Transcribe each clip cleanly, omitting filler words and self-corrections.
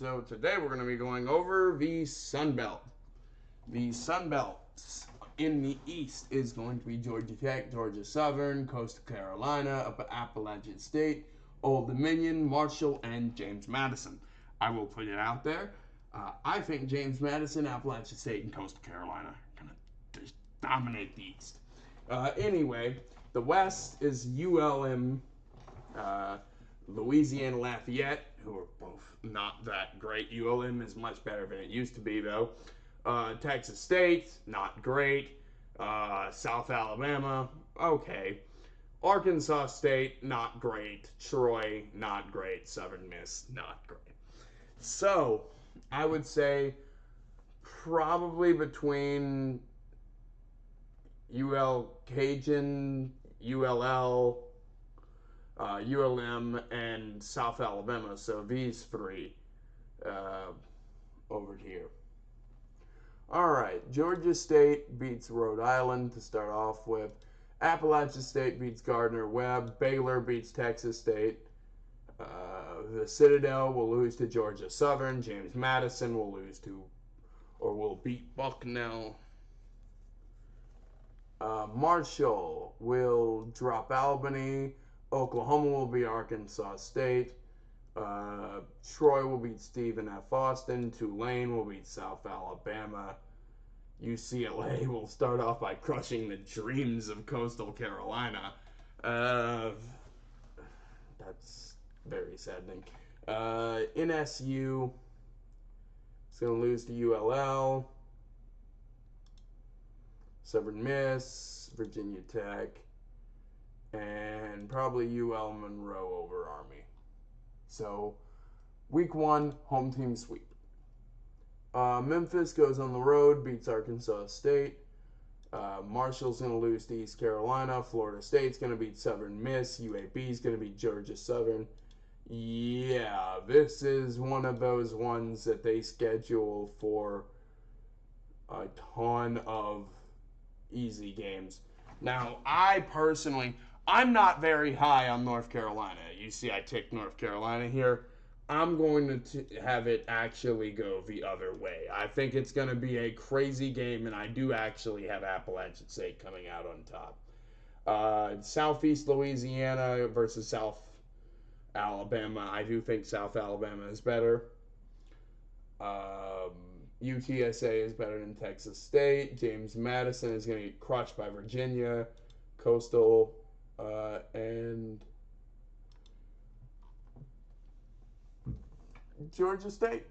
So today we're going to be going over the Sun Belt. The Sun Belt in the East is going to be Georgia Tech, Georgia Southern, Coastal Carolina, Appalachian State, Old Dominion, Marshall, and James Madison. I will put it out there. I think James Madison, Appalachian State, and Coastal Carolina are going to just dominate the East. Anyway, the West is ULM, Louisiana Lafayette, who are both not that great. ULM is much better than it used to be, though. Texas State, not great. South Alabama, okay. Arkansas State, not great. Troy, not great. Southern Miss, not great. So, I would say probably between UL Cajun, ULL, ULM, and South Alabama. So these three over here. All right, Georgia State beats Rhode Island to start off with. Appalachian State beats Gardner-Webb. Baylor beats Texas State. The Citadel will lose to Georgia Southern. James Madison will lose to, or will beat Bucknell. Marshall will drop Albany. Oklahoma will beat Arkansas State. Troy will beat Stephen F. Austin. Tulane will beat South Alabama. UCLA will start off by crushing the dreams of Coastal Carolina. That's very saddening. NSU is going to lose to ULL. Southern Miss, Virginia Tech, and probably UL Monroe over Army. So, week 1, home team sweep. Memphis goes on the road, beats Arkansas State. Marshall's going to lose to East Carolina. Florida State's going to beat Southern Miss. UAB's going to beat Georgia Southern. Yeah, this is one of those ones that they schedule for a ton of easy games. Now, I'm not very high on North Carolina. You see, I ticked North Carolina here. I'm going to have it actually go the other way. I think it's going to be a crazy game, and I do actually have Appalachian State coming out on top. Southeast Louisiana versus South Alabama. I do think South Alabama is better. UTSA is better than Texas State. James Madison is going to get crushed by Virginia, Coastal, and Georgia State.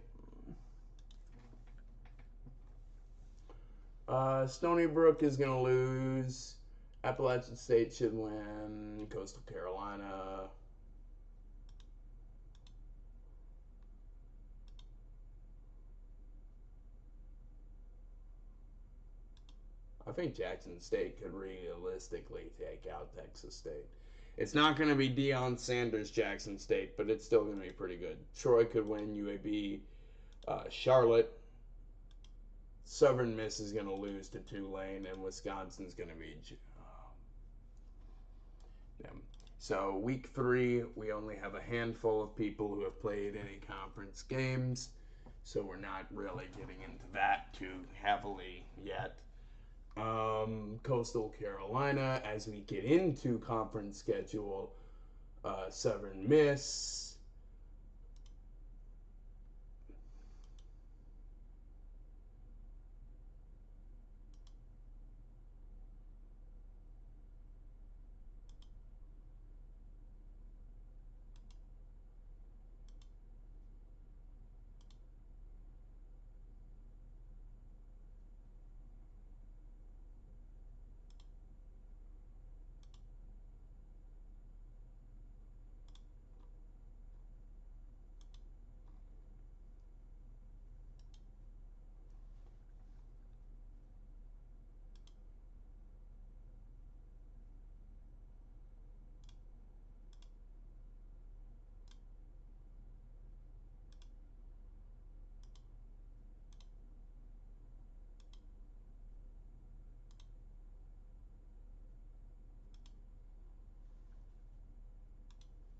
Stony Brook is going to lose. Appalachian State should win. Coastal Carolina. I think Jackson State could realistically take out Texas State. It's not going to be Deion Sanders Jackson State, but it's still going to be pretty good. Troy could win. UAB, Charlotte. Southern Miss is going to lose to Tulane, and Wisconsin's going to beat them. So week 3, we only have a handful of people who have played any conference games, so we're not really getting into that too heavily yet. Coastal Carolina, as we get into conference schedule, Southern Miss,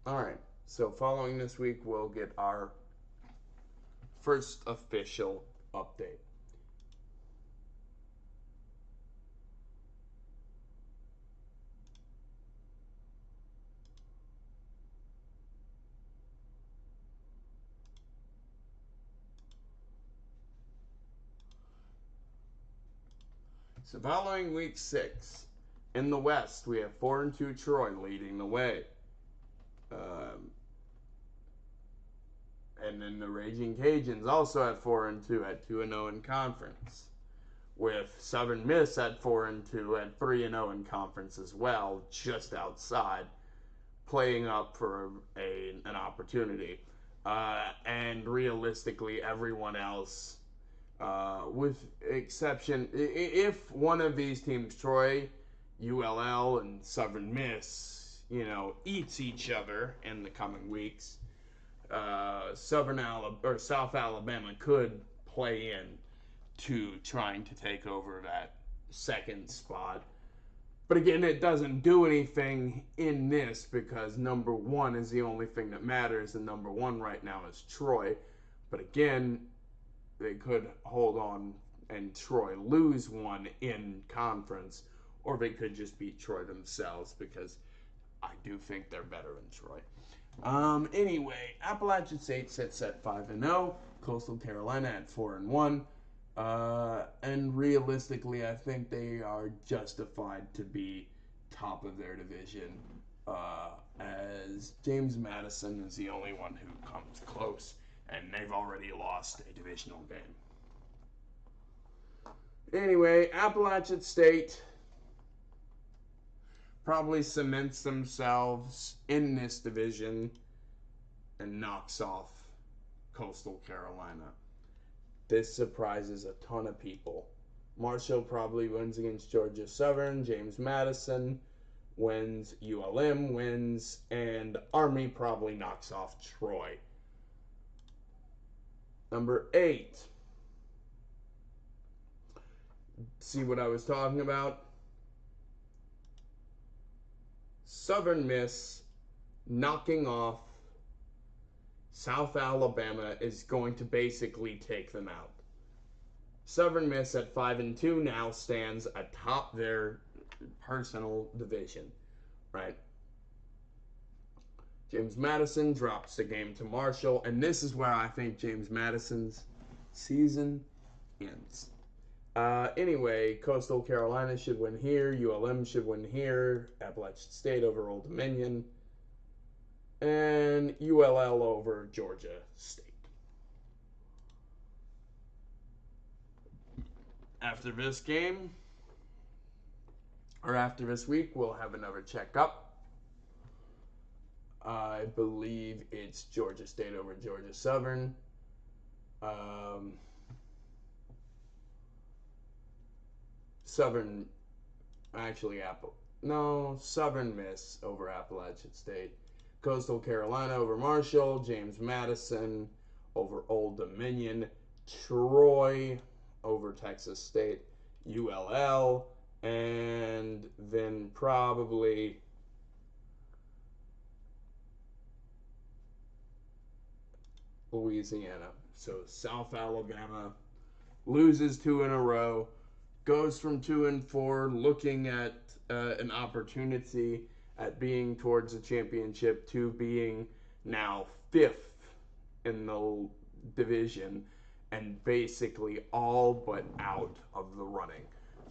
All right. So following this week, we'll get our first official update. So following week 6, in the West, we have 4-2 Troy leading the way. And then the Raging Cajuns also at 4-2 at 2-0 in conference, with Southern Miss at 4-2 at 3-0 in conference as well, just outside, playing up for an opportunity. And realistically, everyone else, with exception, if one of these teams, Troy, ULL, and Southern Miss, eats each other in the coming weeks, South Alabama could play in to trying to take over that second spot. But again, it doesn't do anything in this because number 1 is the only thing that matters, and number 1 right now is Troy. But again, they could hold on and Troy lose one in conference, or they could just beat Troy themselves because I do think they're better than Troy. Anyway, Appalachian State sits at 5-0, Coastal Carolina at 4-1. And realistically, I think they are justified to be top of their division, as James Madison is the only one who comes close, and they've already lost a divisional game. Anyway, Appalachian State probably cements themselves in this division and knocks off Coastal Carolina. This surprises a ton of people. Marshall probably wins against Georgia Southern. James Madison wins. ULM wins. And Army probably knocks off Troy. Number 8. See what I was talking about? Southern Miss knocking off South Alabama is going to basically take them out. Southern Miss at 5-2 now stands atop their personal division, right? James Madison drops the game to Marshall, and this is where I think James Madison's season ends. Anyway, Coastal Carolina should win here. ULM should win here. Appalachian State over Old Dominion. And ULL over Georgia State. After this game, or after this week, we'll have another checkup. I believe it's Georgia State over Georgia Southern. Southern Miss over Appalachian State. Coastal Carolina over Marshall. James Madison over Old Dominion. Troy over Texas State. ULL. And then probably Louisiana. So South Alabama loses 2 in a row. Goes from 2-4, looking at an opportunity at being towards the championship, to being now 5th in the division and basically all but out of the running.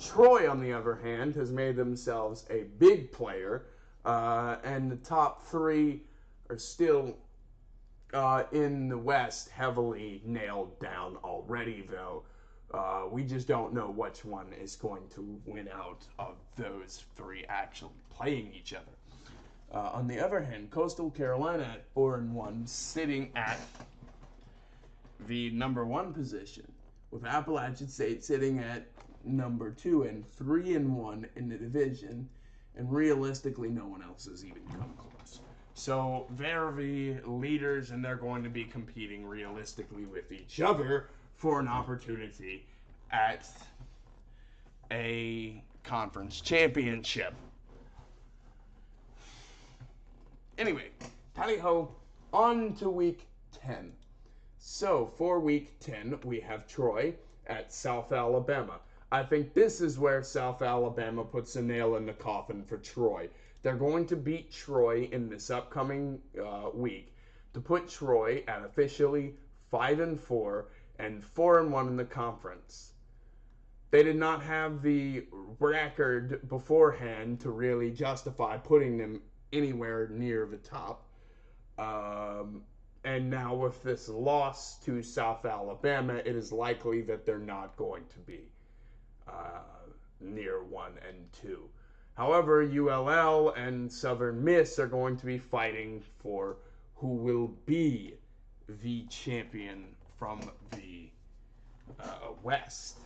Troy, on the other hand, has made themselves a big player, and the top 3 are still in the West heavily nailed down already, though. We just don't know which one is going to win out of those 3 actually playing each other. On the other hand, Coastal Carolina at 4-1, sitting at the number 1 position, with Appalachian State sitting at number 2 and 3-1 in the division, and realistically, no one else has even come close. So they're the leaders, and they're going to be competing realistically with each other for an opportunity at a conference championship. Anyway, tally ho, on to week 10. So for week 10, we have Troy at South Alabama. I think this is where South Alabama puts a nail in the coffin for Troy. They're going to beat Troy in this upcoming week to put Troy at officially 5-4 and 4-1 in the conference. They did not have the record beforehand to really justify putting them anywhere near the top. And now with this loss to South Alabama, it is likely that they're not going to be near 1 and 2. However, ULL and Southern Miss are going to be fighting for who will be the champion from the West.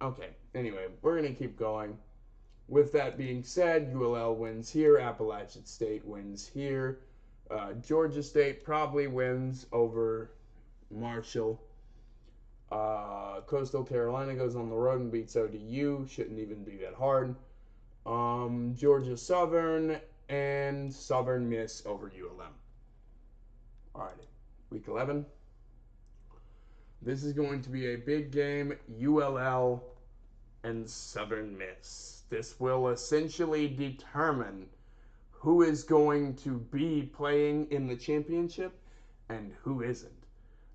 Okay, anyway, we're going to keep going. With that being said, ULL wins here, Appalachian State wins here. Georgia State probably wins over Marshall. Coastal Carolina goes on the road and beats ODU. Shouldn't even be that hard. Georgia Southern and Southern Miss over ULM. Alrighty, week 11. This is going to be a big game, ULL and Southern Miss. This will essentially determine who is going to be playing in the championship and who isn't.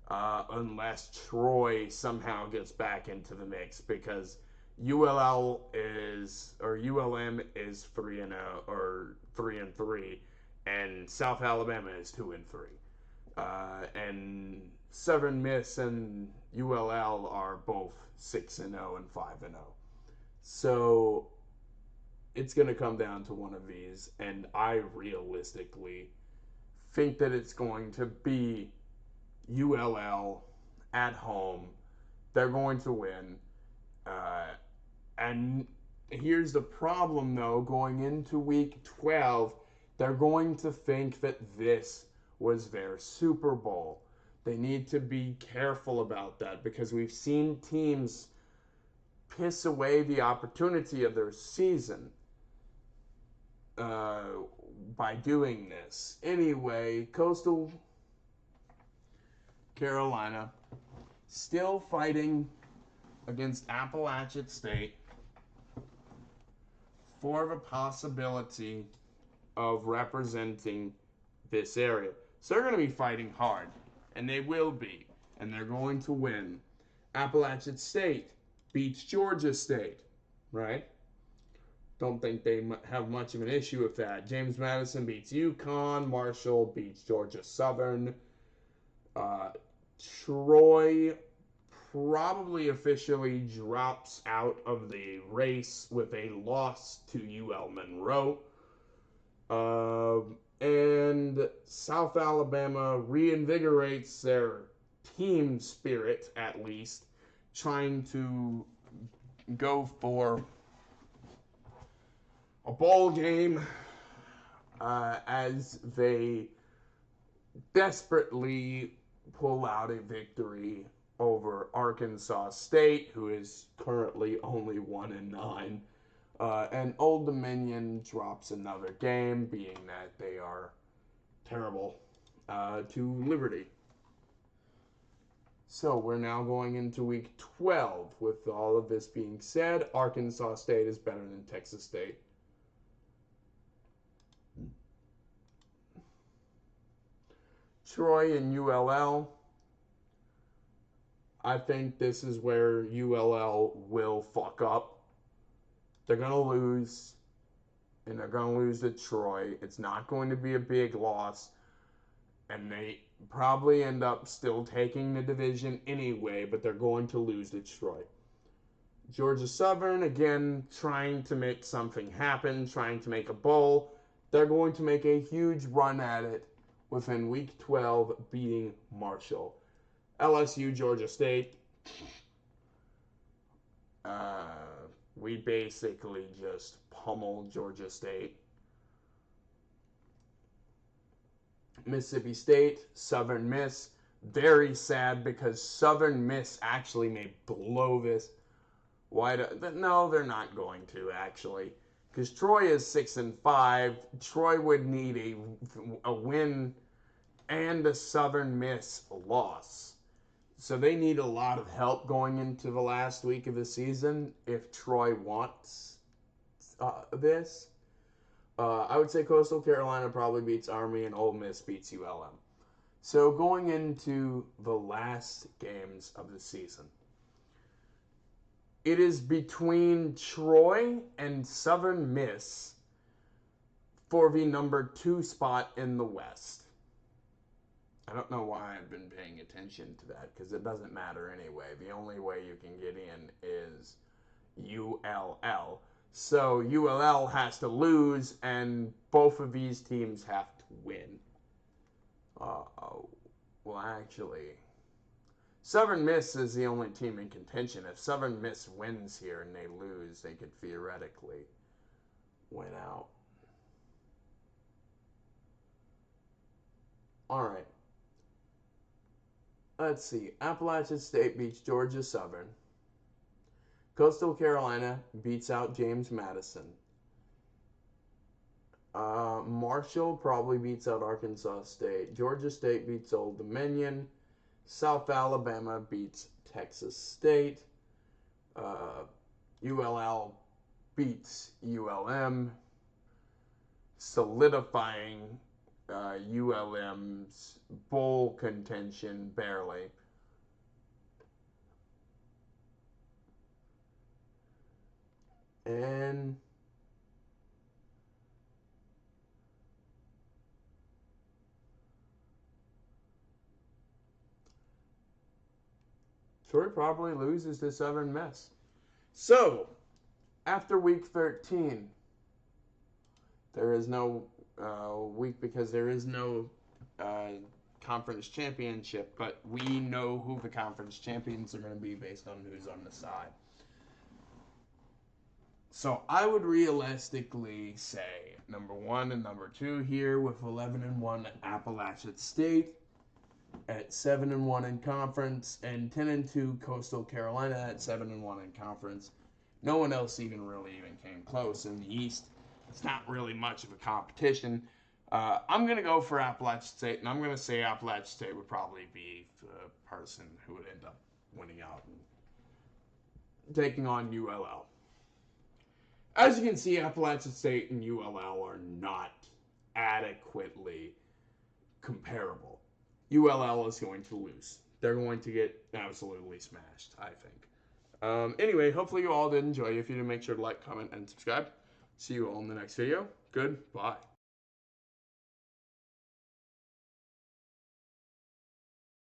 Unless Troy somehow gets back into the mix, because ULM is 3-0 or 3-3, and South Alabama is 2-3, and Southern Miss and ULL are both 6-0 and 5-0. So it's going to come down to one of these, and I realistically think that it's going to be ULL at home. They're going to win. And here's the problem, though. Going into week 12, they're going to think that this was their Super Bowl. They need to be careful about that, because we've seen teams piss away the opportunity of their season by doing this. Anyway, Coastal Carolina still fighting against Appalachian State for the possibility of representing this area. So they're going to be fighting hard, and they will be, and they're going to win. Appalachian State beats Georgia State, right? Don't think they have much of an issue with that. James Madison beats UConn. Marshall beats Georgia Southern. Troy probably officially drops out of the race with a loss to UL Monroe. And South Alabama reinvigorates their team spirit, at least, trying to go for a bowl game as they desperately pull out a victory over Arkansas State, who is currently only 1-9. And Old Dominion drops another game, being that they are terrible, to Liberty. So we're now going into week 12. With all of this being said, Arkansas State is better than Texas State. Troy and ULL. I think this is where ULL will fuck up. They're going to lose, and they're going to lose to Troy. It's not going to be a big loss, and they probably end up still taking the division anyway, but they're going to lose to Troy. Georgia Southern, again, trying to make something happen, trying to make a bowl. They're going to make a huge run at it within week 12, beating Marshall. LSU, Georgia State. We basically just pummeled Georgia State. Mississippi State, Southern Miss. Very sad, because Southern Miss actually may blow this. No, they're not going to, actually. Because Troy is 6-5. Troy would need a win and a Southern Miss loss. So they need a lot of help going into the last week of the season if Troy wants this. I would say Coastal Carolina probably beats Army and Ole Miss beats ULM. So going into the last games of the season, it is between Troy and Southern Miss for the number 2 spot in the West. I don't know why I've been paying attention to that because it doesn't matter anyway. The only way you can get in is ULL. So ULL has to lose, and both of these teams have to win. Well, actually, Southern Miss is the only team in contention. If Southern Miss wins here and they lose, they could theoretically win out. All right. Let's see. Appalachian State beats Georgia Southern. Coastal Carolina beats out James Madison. Marshall probably beats out Arkansas State. Georgia State beats Old Dominion. South Alabama beats Texas State. ULL beats ULM, solidifying ULM's bowl contention barely. And Troy probably loses to Southern Miss. So, after week 13, there is no week because there is no conference championship, but we know who the conference champions are going to be based on who's on the side. So I would realistically say number 1 and number 2 here with 11-1 Appalachian State, at 7-1 in conference, and 10-2 Coastal Carolina at 7-1 in conference. No one else even came close in the East. It's not really much of a competition. I'm going to go for Appalachian State, and I'm going to say Appalachian State would probably be the person who would end up winning out and taking on ULL. As you can see, Appalachian State and ULL are not adequately comparable. ULL is going to lose. They're going to get absolutely smashed, I think. Anyway, hopefully you all did enjoy. If you did, make sure to like, comment, and subscribe. See you all in the next video. Goodbye.